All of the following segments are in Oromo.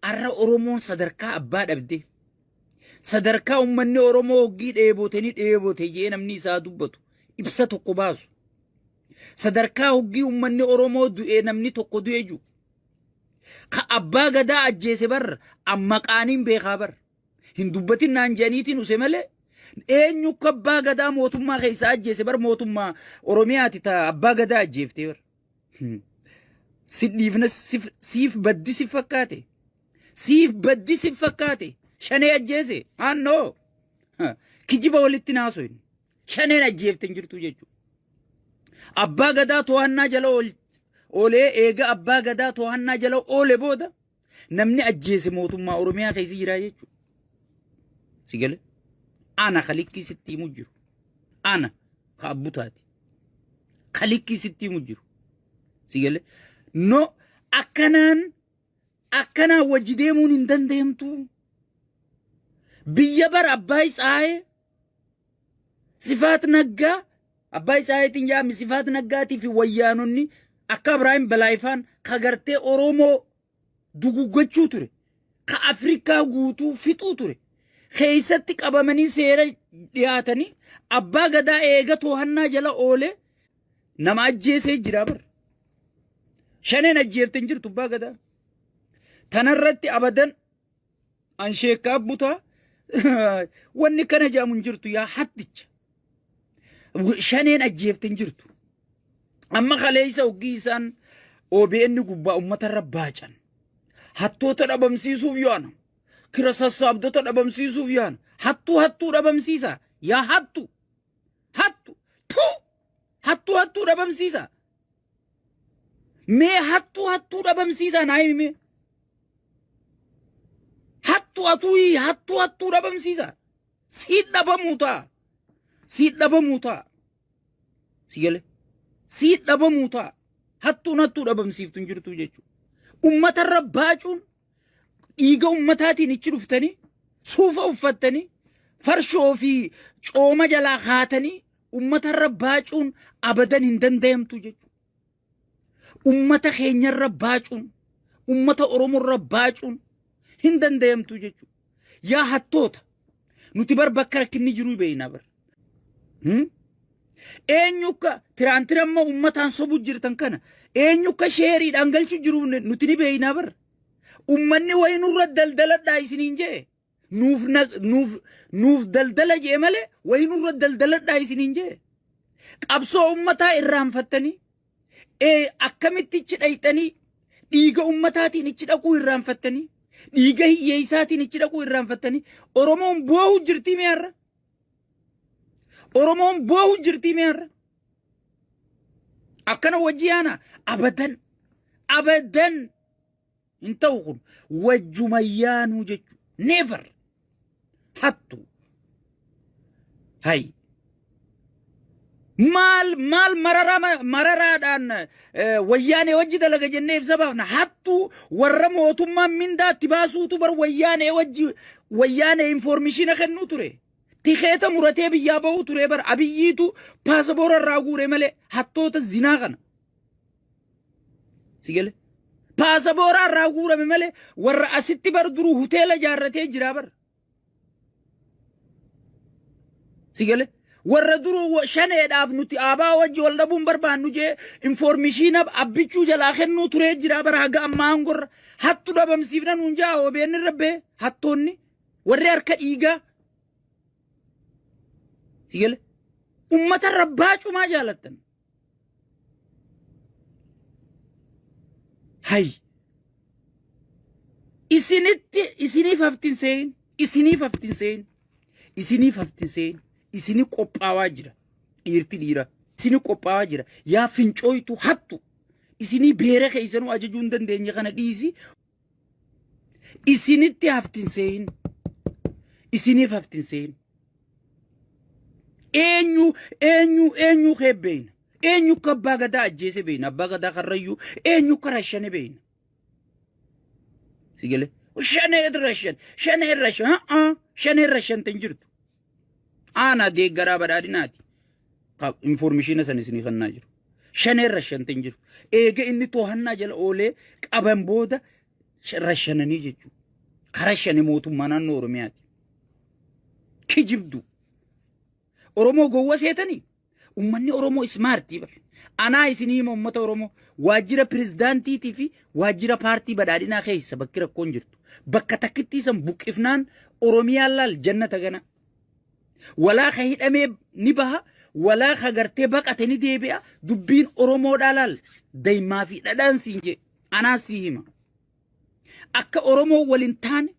arra Oromoon sadarkaa abbaa dhabde sadarkaa ummanni Oromoo hoggii dheebote jee namni isaa dubbatu ibsa tokko baasu sadarkaa hoggii ummanni Oromoo du'e namni tokko du'e ju ka abbaa gadaa ajjeese bar amma qaaniin beekaa bar hin dubbatin naan janiitiin use malee eenyu ka abbaa gadaa mootummaa keessa ajjeese bar mootummaa Oromiyaati ta abbaa gadaa ajjeefte bar sidhiifna siif baddi si fakkaate siif baddi si fakkaate shanee ajjeese no kijiba walitti naasoin shaneen ajjeefte jirtu jechuudha abbaa gadaa to'annaa jala olee eega abbaa gadaa to'annaa jala oole booda namni ajjeese mootummaa Oromiyaa keessa jira jechuudha sigale ana khalikki sitti mujiru ana khabbutaati khalikki sitti mujiru sigale no akkanaa wajji deemuun hin danda'amtu biyya bar abbaa isaaye sifaat naggaa abbaa isaayeetiin jaami sifaat naggaatii fi wayyaanonni akka Ibrahim Balaayifaan kagartee Oromoo duguggachuu ture ka Afrikaa guutuu fixuu ture keessatti qabamanii seera dhiyaatanii abbaa gadaa eega to'annaa jala oole nama ajjeesee jira bar shaneen ajjeefte hin jirtu abbaa gadaa tanarratti abadan an sheekaa butaa wanni kana jaamu hin jirtu yaa hatticha shaneen ajjeefte hin jirtu amma kaleessa hoggii isaan OBN gubbaa uummatarra baacan hattoota dhabamsiisuuf yaana kira sassaabdota dhabamsiisuuf yaana hattuu dhabamsiisa yaa hattuu dhabamsiisa mee hattuu dhabamsiisa naa himi hattuu dhabamsiisa siit dhabamuutaa sigale siit dhabamuutaa hattuu dhabamsiiftu hin jirtu jechuudha uummatarra baacuun dhiiga ummataatiin ichi dhuftanii suufa uffattanii farshoo fi cooma jalaa kaatanii ummatarra baacuun abadan hin danda'amtu jechuudha ummata keenyarra baacuun ummata Oromoorra baacuun hin danda'amtu jechuudha yaa hattoota nuti bar bakka rakkinni jiru beeyna bar eenyuka tiraantiramma ummataan sobu jirtan kana eenyuka sheeriidhaan galchu jiru nuti ni beeyna bar ummanni wayinurra daldaladhaa isiniin jee nuuf daldala jee malee wayinurra daldaladhaa isiniin jee qabsoo ummataa irraanfattanii akkamitti ichi dhayxanii dhiiga ummataatiin ichi dhaquu irraanfattanii dhiiga hiyyeessaatiin ichi dhaquu irraanfattanii Oromoon boo'u jirtii meerra Oromoon boo'u jirtii meerra akkana wajjiyaana abadan انتو خن وجميانو جيجو نيفر حتو هاي مال مرارا دان وياني وجد لغا جنيف سببنا حتو ورموتو من دا تباسو تبر وياني انفورميشن خنو تري تخيطة مرتي بيابو تري بر أبييتو باسبور الراغوري ملي حتو تزيناغن سيجل باسبورا راغورا مملي ور اسيتي بر درو هوتيل جارتي جرابر سيغله ور درو شنه داف نوتي ابا وجه ولد بوم بربان نوجي انفورميشن ابيچو جلا خنو تري جرابر هاغا امانغور حتو دبم سيفنا نونجا وبين ربي حتوني ور ارك ايغا سيغله امه الرباچو ما جالتن هاي isini 15 sen isini qophaawaa jira dhiirti dhiira isini qophaawaa jira yaa fincooytu hattu isini beere keessanuu ajajuu hin dandeenye kana dhiisi isinitti 15 sen eenyu hebbeena eenyu kabbaa gadaa ajjeese beeyna abbaa gadaa karrayyuu eenyu karashane beeyna sigale shane rashan tanjirtu ana deeggaraa badhaadhinaati information san isinii kennaa jiru shane rashan tanjirtu eega inni to'annaa jala oolee qaban booda rashananii jechuudha karashane mootummaa naannoo Oromiyaati. Kijibdu. Oromoo gowwa seetanii ummanni Oromoo ismaartii bar. Anaa isinii hima ummata Oromoo waajjira pirezidaantiitii fi waajjira paartii badhaadhinaa keessa bakki rakkoon jirtu. Bakka takkitti isan buqqifnaan Oromiyaan laal jannata gana. Walaa ka hidhamee ni baha, walaa ka gartee baqate ni deebi'a. Dubbiin Oromoodhaa laal daa'imaa fi dhadhaan siin jee anaa sii hima. Akka Oromoo waliin taane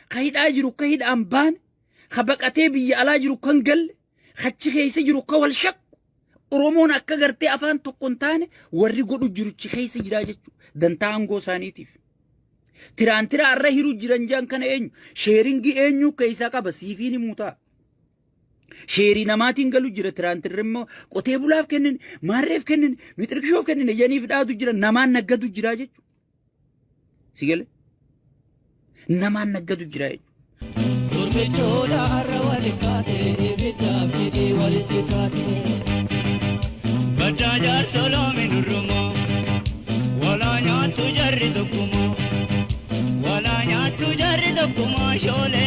ka hidhaa jiru ka hidhaan baane ka baqatee biyya alaa jiru kan galle kachi keessa jiru ka wal shakku. Oromoon akka gartee afaan tokkoon taane warri godhu jiruchi keessa jiraa jechuudha. Dantaa aangoo isaaniitiif. Tiraantira arra hiru jiran jaan kana eenyu? Sheeringii eenyu keessaa qaba siifiin himuutaa. Sheerii namaatiin galu jira tiraantirri immoo qotee bulaaf kennin, maarreef kennin, mixirqishoof kennin, ejaniif dhaatu jira, namaan naggatu jira jechuudha. Si gale? Namaan naggatu jira jechuudha. Durbichoodha arra wali kaatee biddaaf jedhee walitti kaatee. Badaajar Solomon Rumo, Walanya tu jarri dokumo, Walanya tu jarri dokumo, Shole